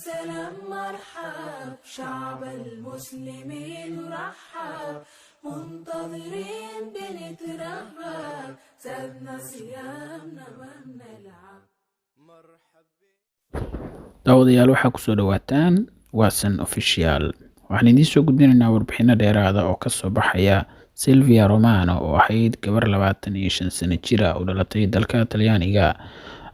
سلام مرحب شعب المسلمين رحب منتظرين بنترهب زادنا صيامنا ما بنلعب daawadayaal waxaa kusoo dhawaataan waasan official waxaan idiin soo gudbinaynaa warbixino dheeraada oo ka soo baxaya Silvia Romano oo ahayd gabar 25 sano jir ah oo dhalatay dalka Talyaaniga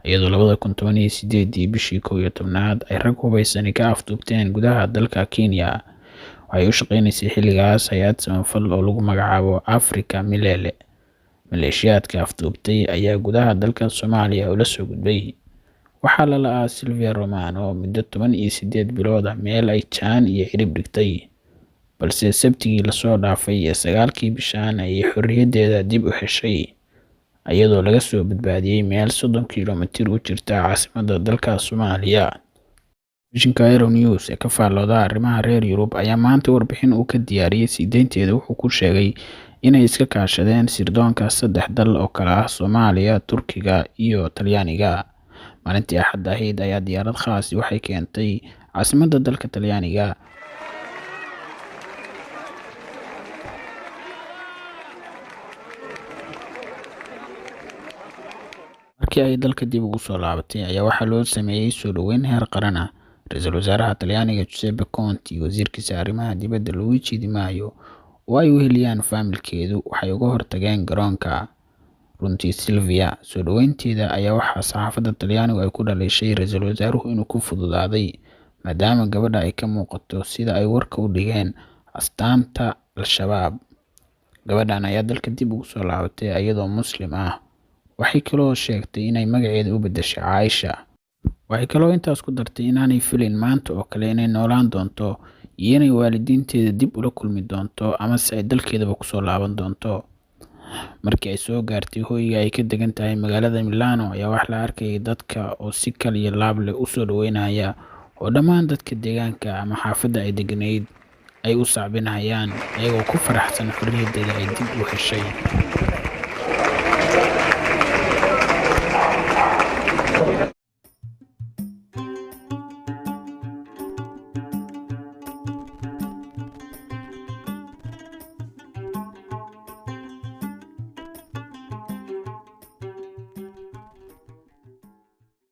iyadoo 2018 bishii 11aad ay rag hubaysan ka afduubteen gudaha dalka Kenya. Waxay u shaqeynaysay xilligaas hay'ad samafal oo lagu magacaabo Africa Milele. Maleeshiyaadka afduubtay ayaa gudaha dalka Soomaaliya ula soo gudbay. waxaa la la'aa Silvia Romano muddo 18 bilood ah meel ay jaan iyo cirib dhigtay, balse sabtigii la soo dhaafay ee 9kii bishaan ay xorriyadeeda dib u heshay iyadoo laga soo badbaadiyay meel 30 kiiloomitir u jirta caasimadda dalka Soomaaliya. Mishinka Aero News ee ka faallooda arrimaha reer Yurub ayaa maanta warbixin uu ka diyaariyay siideynteeda wuxuu ku sheegay inay iska kaashadeen sirdoonka 3 dal oo kala ah Soomaaliya, Turkiga iyo Talyaaniga. maalintii Axad ahayd ayaa diyaarad khaas waxay keentay caasimadda dalka Talyaaniga. markii ay dalka dib ugu soo laabatay ayaa waxaa loo sameeyay soo dhaweyn heer qaran ah. Ra'iisul Wasaaraha Talyaaniga Giuseppe Conte, wasiirkiisa arrimaha dibadda Luigi Di Maio oo ay weheliyaan faamilkeedu waxay uga hortageen garoonka. runtii Silvia soo dhaweynteeda ayaa waxaa saxaafadda Talyaanigu ay ku dhaleeshay ra'iisul wasaaruhu inuu ku fududaaday maadaama gabadha ay ka muuqato sida ay warka u dhigeen astaanta al-shabaab. gabadhan ayaa dalka dib ugu soo laabatay iyadoo muslim ah. waxay kaloo sheegtay inay magaceeda u beddeshay Caaisha. waxay kaloo intaas ku dartay inaanay filin maanta oo kale inay noolaan doonto iyo inay waalidiinteeda dib ula kulmi doonto ama si ay dalkeedaba ku soo laaban doonto. markii ay soo gaartay hoyga ay ka degan tahay magaalada Milano ayaa wax la arkay dadka oo si kal iyo laab leh u soo dhaweynaya oo dhammaan dadka deegaanka ama xaafadda ay deganayd ay u sacbinayaan iyagoo ku faraxsan xorriyadeeda ay dib u heshay.